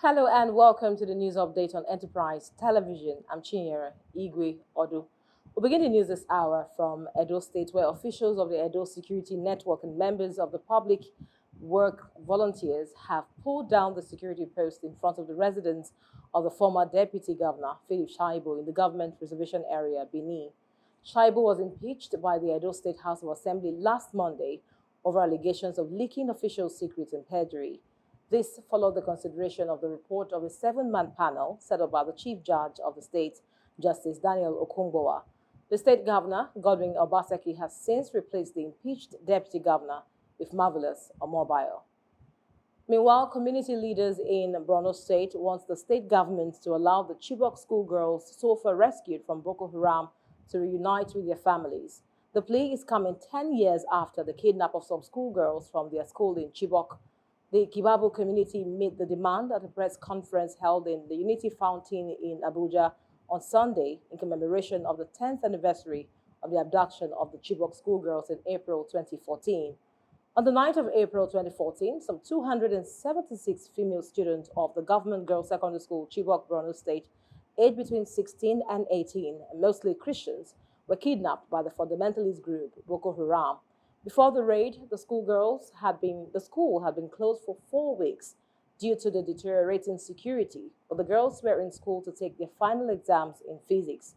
Hello and welcome to the news update on Enterprise Television. I'm Chinyere Igwe Odu. We'll begin the news this hour from Edo State, where officials of the Edo Security Network and members of the public work volunteers have pulled down the security post in front of the residence of the former Deputy Governor, Philip Shaibu, in the government reservation area, Benin. Shaibu was impeached by the Edo State House of Assembly last Monday over allegations of leaking official secrets and perjury. This followed the consideration of the report of a seven-man panel set up by the Chief Judge of the state, Justice Daniel Okungbowa. The state governor, Godwin Obaseki, has since replaced the impeached deputy governor with Marvelous Omobile. Meanwhile, community leaders in Borno State want the state government to allow the Chibok schoolgirls so far rescued from Boko Haram to reunite with their families. The plea is coming 10 years after the kidnap of some schoolgirls from their school in Chibok. The Kibaku community made the demand at a press conference held in the Unity Fountain in Abuja on Sunday in commemoration of the 10th anniversary of the abduction of the Chibok schoolgirls in April 2014. On the 9th of April 2014, some 276 female students of the government girls secondary school Chibok, Borno State, aged between 16 and 18, and mostly Christians, were kidnapped by the fundamentalist group Boko Haram. Before the raid, the school had been closed for 4 weeks due to the deteriorating security, but the girls were in school to take their final exams in physics.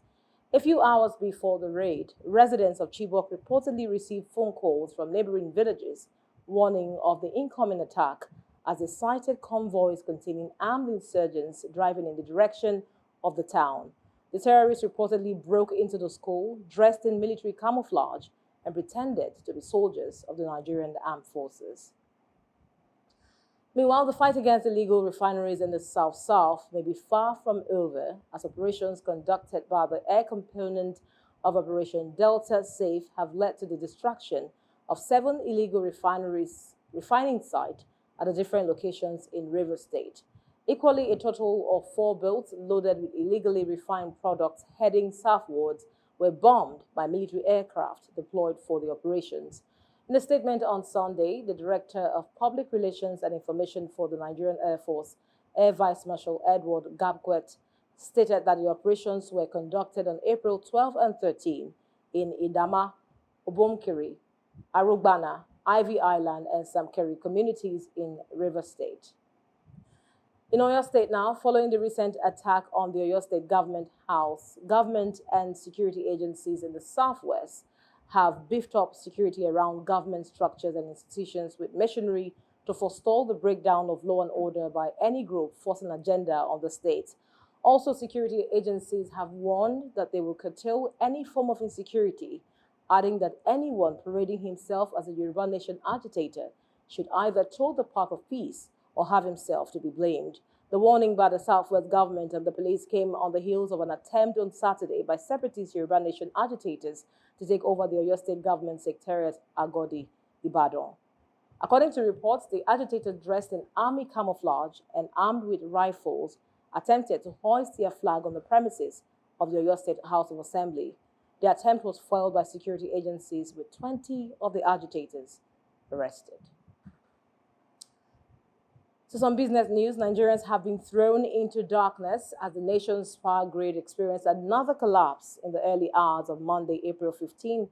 A few hours before the raid, residents of Chibok reportedly received phone calls from neighboring villages warning of the incoming attack as they cited convoys containing armed insurgents driving in the direction of the town. The terrorists reportedly broke into the school dressed in military camouflage and pretended to be soldiers of the Nigerian armed forces. Meanwhile, the fight against illegal refineries in the South may be far from over, as operations conducted by the air component of Operation Delta Safe have led to the destruction of 7 illegal refining sites at the different locations in Rivers State. Equally, a total of 4 boats loaded with illegally refined products heading southwards were bombed by military aircraft deployed for the operations. In a statement on Sunday, the Director of Public Relations and Information for the Nigerian Air Force, Air Vice Marshal Edward Gabquet, stated that the operations were conducted on April 12 and 13 in Idama, Obomkiri, Arugbana, Ivy Island, and Samkeri communities in River State. In Oyo State now, following the recent attack on the Oyo State Government House, government and security agencies in the southwest have beefed up security around government structures and institutions with machinery to forestall the breakdown of law and order by any group forcing an agenda on the state. Also, security agencies have warned that they will curtail any form of insecurity, adding that anyone parading himself as a Yoruba Nation agitator should either toe the path of peace or have himself to be blamed. The warning by the Southwest government and the police came on the heels of an attempt on Saturday by separatist Yoruba Nation agitators to take over the Oyo State Government Secretariat Agodi, Ibadan. According to reports, the agitators dressed in army camouflage and armed with rifles attempted to hoist their flag on the premises of the Oyo State House of Assembly. The attempt was foiled by security agencies with 20 of the agitators arrested. So some business news, Nigerians have been thrown into darkness as the nation's power grid experienced another collapse in the early hours of Monday, April 15,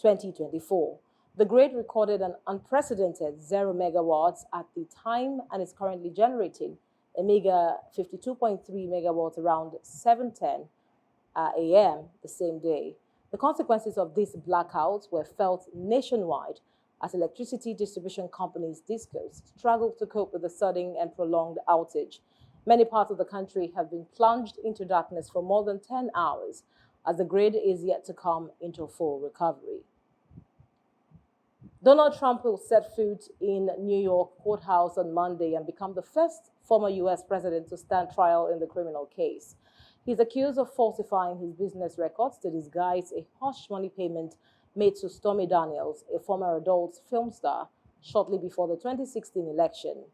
2024. The grid recorded an unprecedented 0 megawatts at the time and is currently generating a mega 52.3 megawatts around 7:10 a.m. the same day. The consequences of these blackouts were felt nationwide as electricity distribution companies DISCOs struggled to cope with the sudden and prolonged outage. Many parts of the country have been plunged into darkness for more than 10 hours as the grid is yet to come into full recovery. Donald Trump will set foot in New York courthouse on Monday and become the first former U.S. president to stand trial in the criminal case. He's accused of falsifying his business records to disguise a hush money payment made to Stormy Daniels, a former adult film star, shortly before the 2016 election.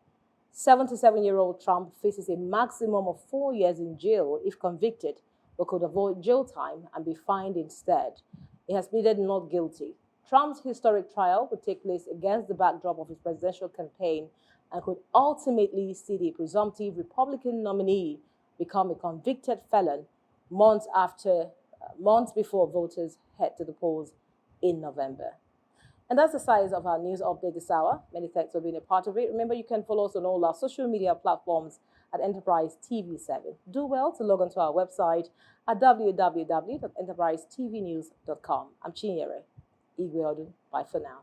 77-year-old Trump faces a maximum of 4 years in jail if convicted, but could avoid jail time and be fined instead. He has pleaded not guilty. Trump's historic trial would take place against the backdrop of his presidential campaign and could ultimately see the presumptive Republican nominee become a convicted felon months before voters head to the polls in November. And that's the size of our news update this hour. Many thanks for being a part of it. Remember, you can follow us on all our social media platforms at Enterprise TV 7. Do well to log on to our website at www.enterprisetvnews.com. I'm Chinyere Igwe. Bye for now.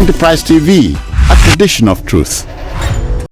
Enterprise TV, a tradition of truth.